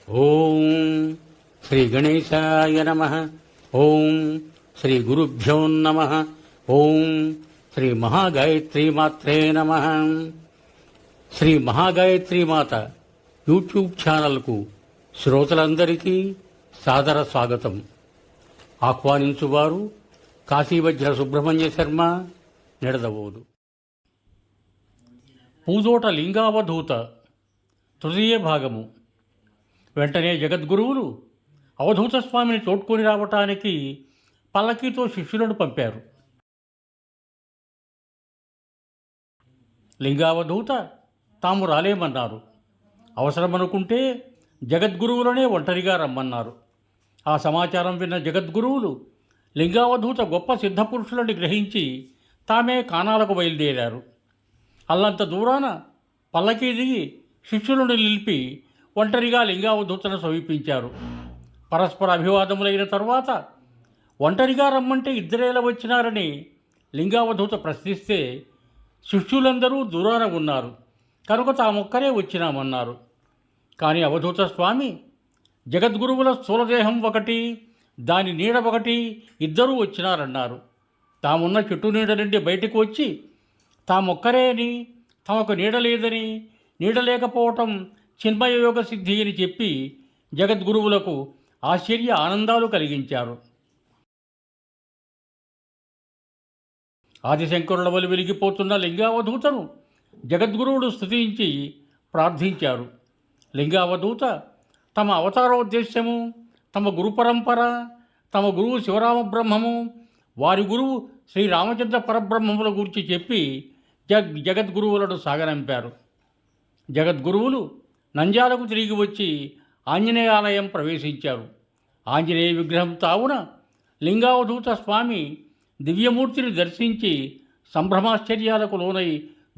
ఓం శ్రీ గణేశాయ నమః. ఓం శ్రీ గురుభ్యో నమః. ఓం శ్రీ మహాగాయత్రీమాత్రే నమః. శ్రీ మహాగాయత్రీమాత యూట్యూబ్ ఛానల్కు శ్రోతలందరికీ సాదర స్వాగతం. ఆహ్వానించువారు కాశీవజ్ర సుబ్రహ్మణ్య శర్మ, నిడదవోలు. పూజోట లింగావధూత తృతీయ భాగము. వెంటనే జగద్గురువులు అవధూత స్వామిని తోడ్కొని రావటానికి పల్లకీతో శిష్యులను పంపారు. లింగావధూత తాము రాలేమన్నారు. అవసరమనుకుంటే జగద్గురువులనే ఒంటరిగా రమ్మన్నారు. ఆ సమాచారం విన్న జగద్గురువులు లింగావధూత గొప్ప సిద్ధపురుషులని గ్రహించి తామే కానాలకు బయలుదేరారు. అల్లంత దూరాన పల్లకీ దిగి శిష్యులను నిలిపి ఒంటరిగా లింగావధూతను సమీపించారు. పరస్పర అభివాదములైన తరువాత ఒంటరిగా రమ్మంటే ఇద్దరేలా వచ్చినారని లింగావధూత ప్రశ్నిస్తే శిష్యులందరూ దూరాన ఉన్నారు కనుక తామొక్కరే వచ్చినామన్నారు. కానీ అవధూత స్వామి జగద్గురువుల స్థూలదేహం ఒకటి, దాని నీడ ఒకటి, ఇద్దరూ వచ్చినారన్నారు. తామున్న చెట్టు నీడ నుండి బయటకు వచ్చి తామొక్కరే అని, తమకు నీడ లేదని, నీడ లేకపోవటం చిన్మయ యోగ సిద్ధి అని చెప్పి జగద్గురువులకు ఆశ్చర్య ఆనందాలు కలిగించారు. ఆదిశంకరుల వలి వెలిగిపోతున్న లింగావధూతను జగద్గురువులు స్తుతించి ప్రార్థించారు. లింగావధూత తమ అవతారోద్దేశ్యము, తమ గురు పరంపర, తమ గురువు శివరామ బ్రహ్మము, వారి గురువు శ్రీరామచంద్ర పరబ్రహ్మముల గురించి చెప్పి జగద్గురువులను సాగనంపారు. జగద్గురువులు నంద్యాలకు తిరిగి వచ్చి ఆంజనేయాలయం ప్రవేశించారు. ఆంజనేయ విగ్రహం తావున లింగావధూత స్వామి దివ్యమూర్తిని దర్శించి సంభ్రమాశ్చర్యాలకు లోనై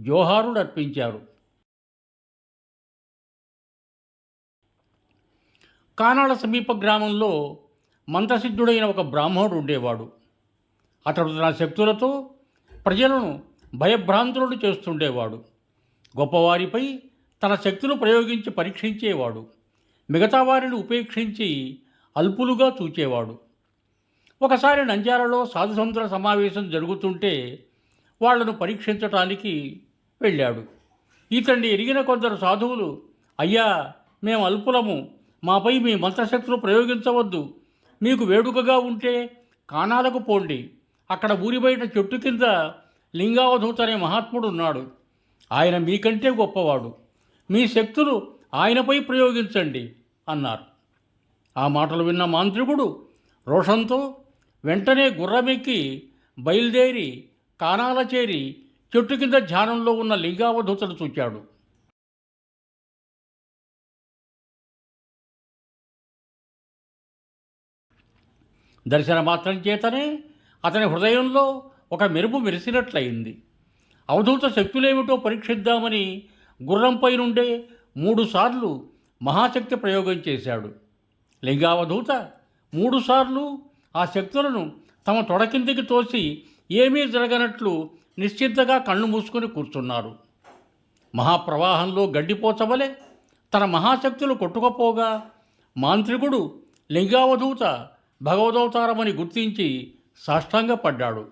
జోహారులు అర్పించారు. కానాడ సమీప గ్రామంలో మంత్రసిద్ధుడైన ఒక బ్రాహ్మణుడు ఉండేవాడు. అతడు తన శక్తులతో ప్రజలను భయభ్రాంతులను చేస్తుండేవాడు. గొప్పవారిపై తన శక్తులు ప్రయోగించి పరీక్షించేవాడు. మిగతా వారిని ఉపేక్షించి అల్పులుగా చూచేవాడు. ఒకసారి నంద్యాలలో సాధుసంతుల సమావేశం జరుగుతుంటే వాళ్లను పరీక్షించటానికి వెళ్ళాడు. ఇతన్ని ఎరిగిన కొందరు సాధువులు, అయ్యా, మేము అల్పులము, మాపై మీ మంత్రశక్తులు ప్రయోగించవద్దు, మీకు వేడుకగా ఉంటే కానాలకు పోండి, అక్కడ ఊరి బయట చెట్టు కింద లింగావధూత అనే మహాత్ముడు ఉన్నాడు, ఆయన మీకంటే గొప్పవాడు, మీ శక్తులు ఆయనపై ప్రయోగించండి అన్నారు. ఆ మాటలు విన్న మాంత్రికుడు రోషంతో వెంటనే గుర్రమెక్కి బయలుదేరి కానాల చేరి చెట్టు కింద ధ్యానంలో ఉన్న లింగావధూతను చూచాడు. దర్శన మాత్రం చేతనే అతని హృదయంలో ఒక మెరుపు మెరిసినట్లయింది. అవధూత శక్తులేమిటో పరీక్షిద్దామని గుర్రంపై నుండే 3 సార్లు మహాశక్తి ప్రయోగం చేశాడు. లింగావధూత 3 సార్లు ఆ శక్తులను తమ తొడ కిందికి తోసి ఏమీ జరగనట్లు నిశ్చింతగా కళ్ళు మూసుకొని కూర్చున్నారు. మహాప్రవాహంలో గడ్డిపోచవలే తన మహాశక్తులు కొట్టుకుపోగా మాంత్రికుడు లింగావధూత భగవదవతారమని గుర్తించి సాష్టాంగపడ్డాడు.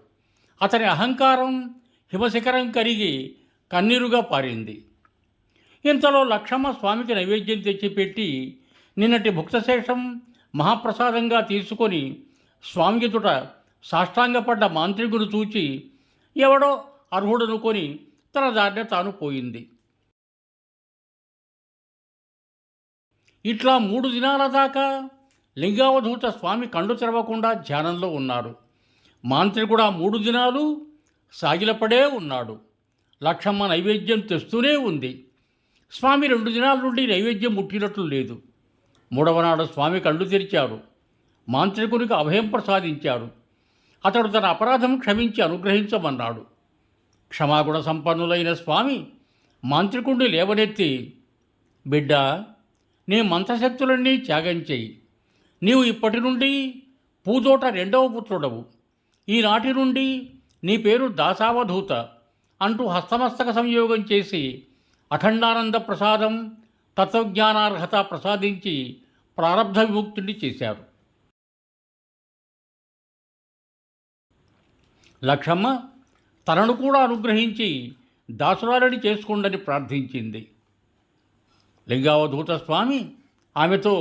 అతని అహంకారం హిమశిఖరం కరిగి కన్నీరుగా పారింది. ఇంతలో లక్షమ్మ స్వామికి నైవేద్యం తెచ్చిపెట్టి నిన్నటి భుక్తశేషం మహాప్రసాదంగా తీసుకొని స్వామి ఎదుట సాష్టాంగపడ్డ మాంత్రికుడు చూచి ఎవడో అర్హుడనుకొని తన దారిన తాను పోయింది. ఇట్లా 3 దినాల దాకా లింగావధూత స్వామి కళ్ళు తెరవకుండా ధ్యానంలో ఉన్నాడు. మాంత్రికుడు ఆ 3 దినాలు సాగిలపడే ఉన్నాడు. లక్షమ్మ నైవేద్యం తెస్తూనే ఉంది. స్వామి 2 దినాల నుండి నైవేద్యం ముట్టినట్లు లేదు. 3వ నాడు స్వామి కళ్ళు తెరిచారు. మాంత్రికునికి అభయం ప్రసాదించారు. అతడు తన అపరాధం క్షమించి అనుగ్రహించమన్నాడు. క్షమాగుణ సంపన్నులైన స్వామి మాంత్రికుడిని లేవనెత్తి, బిడ్డ, నీ మంత్రశక్తులన్నీ త్యాగం చెయ్యి. నీవు ఇప్పటి నుండి పూజోట 2వ పుత్రుడవు. ఈనాటి నుండి నీ పేరు దాసావధూత అంటూ హస్తమస్తక సంయోగం చేసి అఖండానంద ప్రసాదం, తత్వజ్ఞానార్హత ప్రసాదించి ప్రారబ్ధ విముక్తుడిని చేశారు. లక్షమ్మ తనను కూడా అనుగ్రహించి దాసురాలని చేసుకోండని ప్రార్థించింది. లింగావధూత స్వామి ఆమెతో,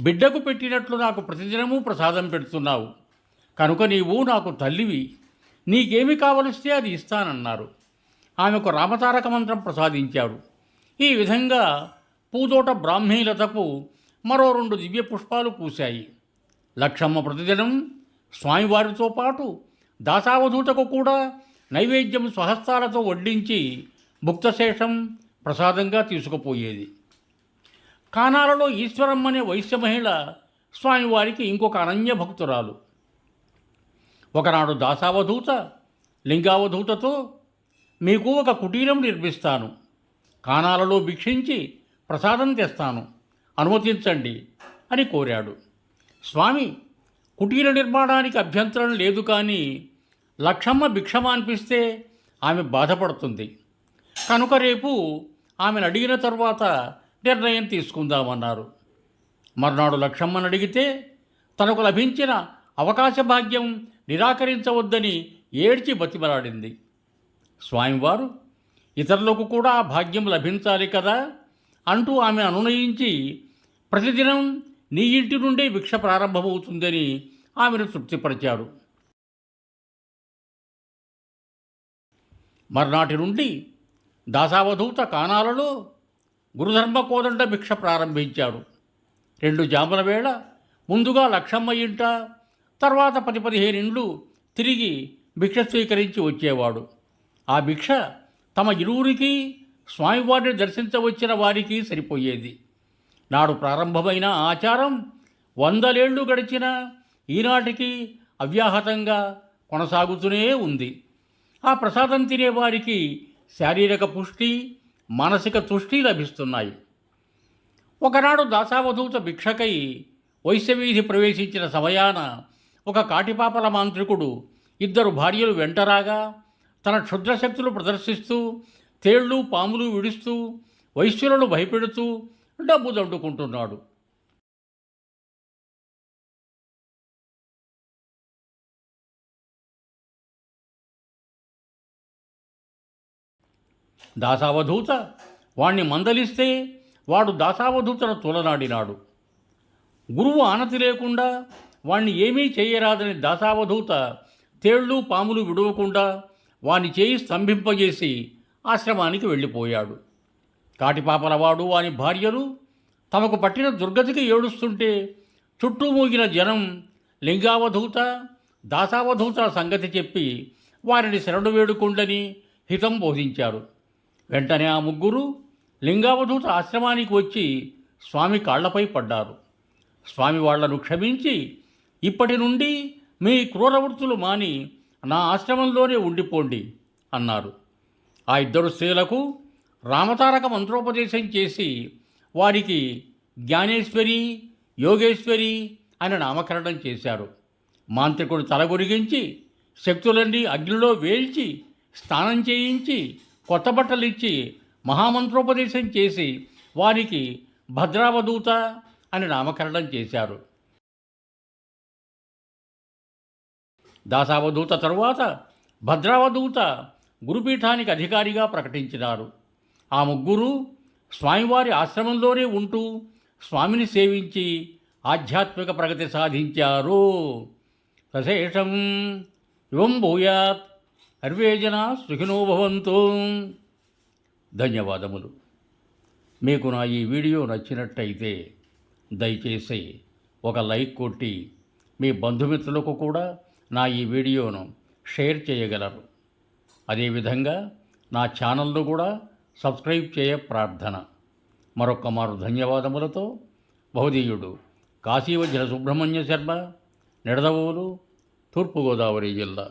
బిడ్డకు పెట్టినట్లు నాకు ప్రతిదినమూ ప్రసాదం పెడుతున్నావు కనుక నీవు నాకు తల్లివి, నీకేమి కావలిస్తే అది ఇస్తానన్నారు. ఆమెకు రామతారక మంత్రం ప్రసాదించారు. ఈ విధంగా పూదోట బ్రాహ్మీలతకు మరో 2 దివ్య పుష్పాలు పూశాయి. లక్షమ్మ ప్రతిదినం స్వామివారితో పాటు దాసావధూతకు కూడా నైవేద్యం స్వహస్తాలతో వడ్డించి భుక్తశేషం ప్రసాదంగా తీసుకుపోయేది. కానాలలో ఈశ్వరమ్మనే వైశ్య మహిళ స్వామివారికి ఇంకొక అనన్య భక్తురాలు. ఒకనాడు దాసావధూత లింగావధూతతో, మీకు ఒక కుటీరం నిర్మిస్తాను, కానాలలో భిక్షించి ప్రసాదం తెస్తాను, అనుమతించండి అని కోరాడు. స్వామి కుటీర నిర్మాణానికి అభ్యంతరం లేదు, కానీ లక్షమ్మ భిక్షమ అనిపిస్తే ఆమె బాధపడుతుంది కనుక రేపు ఆమెను అడిగిన తర్వాత నిర్ణయం తీసుకుందామన్నారు. మర్నాడు లక్షమ్మను అడిగితే తనకు లభించిన అవకాశ భాగ్యం నిరాకరించవద్దని ఏడ్చి బతిమలాడింది. స్వామివారు ఇతరులకు కూడా ఆ భాగ్యం లభించాలి కదా అంటూ ఆమె అనునయించి, ప్రతిదినం నీ ఇంటి నుండే భిక్ష ప్రారంభమవుతుందని ఆమెను తృప్తిపరిచారు. మర్నాటి నుండి దాసావధూత కానాలలో గురుధర్మ కోదండ భిక్ష ప్రారంభించాడు. 2 జాముల వేళ ముందుగా లక్షమ్మ ఇంట, తర్వాత 10-15 ఇండ్లు తిరిగి భిక్ష స్వీకరించి వచ్చేవాడు. ఆ భిక్ష తమ ఇరువురికి, స్వామివారిని దర్శించవచ్చిన వారికి సరిపోయేది. నాడు ప్రారంభమైన ఆచారం 100 ఏళ్లు గడిచినా ఈనాటికి అవ్యాహతంగా కొనసాగుతూనే ఉంది. ఆ ప్రసాదం తినేవారికి శారీరక పుష్టి, మానసిక తుష్టి లభిస్తున్నాయి. ఒకనాడు దాసావధూత భిక్షకై వైశ్యవీధి ప్రవేశించిన సమయాన ఒక కాటిపాపల మాంత్రికుడు 2 భార్యలు వెంటరాగా తన క్షుద్రశక్తులు ప్రదర్శిస్తూ తేళ్లు పాములు విడుస్తూ వైశ్యులను భయపెడుతూ డబ్బు దండుకుంటున్నాడు. దాసావధూత వాణ్ణి మందలిస్తే వాడు దాసావధూతను తూలనాడినాడు. గురువు ఆనతి లేకుండా వాణ్ణి ఏమీ చేయరాదని దాసావధూత తేళ్లు పాములు విడవకుండా వాని చేయి స్తంభింపజేసి ఆశ్రమానికి వెళ్ళిపోయాడు. కాటిపాపలవాడు వాని భార్యలు తమకు పట్టిన దుర్గతికి ఏడుస్తుంటే చుట్టూ మూగిన జనం లింగావధూత దాసావధూత సంగతి చెప్పి వారిని శరణు వేడుకుండని హితం బోధించారు. వెంటనే ఆ ముగ్గురు లింగావధూత ఆశ్రమానికి వచ్చి స్వామి కాళ్లపై పడ్డారు. స్వామి వాళ్లను క్షమించి, ఇప్పటి నుండి మీ క్రూరవృత్తులు మాని నా ఆశ్రమంలోనే ఉండిపోండి అన్నారు. ఆ 2 స్త్రీలకు రామతారక మంత్రోపదేశం చేసి వారికి జ్ఞానేశ్వరి, యోగేశ్వరి అని నామకరణం చేశారు. మాంత్రికుడు తలగొరిగించి శక్తులన్నీ అగ్నిలో వేల్చి స్నానం చేయించి కొత్త బట్టలిచ్చి మహామంత్రోపదేశం చేసి వారికి భద్రావధూత అని నామకరణం చేశారు. దాసావధూత తరువాత భద్రావధూత గురుపీఠానికి అధికారిగా ప్రకటించినారు. ఆ ముగ్గురు స్వామివారి ఆశ్రమంలోనే ఉంటూ స్వామిని సేవించి ఆధ్యాత్మిక ప్రగతి సాధించారు. సశేషం యువం భూయాత్, సర్వే జనా సుఖినో భవంతు. ధన్యవాదములు. మీకు నా ఈ వీడియో నచ్చినట్టయితే దయచేసి ఒక లైక్ కొట్టి మీ బంధుమిత్రులకు కూడా నా ఈ వీడియోను షేర్ చేయగలరు. అదేవిధంగా నా ఛానల్ను కూడా సబ్స్క్రైబ్ చేయ ప్రార్థన. మరొక్క మారు ధన్యవాదములతో బహుదీయుడు కాశీవజ్ర సుబ్రహ్మణ్య శర్మ, నిడదవోలు, తూర్పుగోదావరి జిల్లా.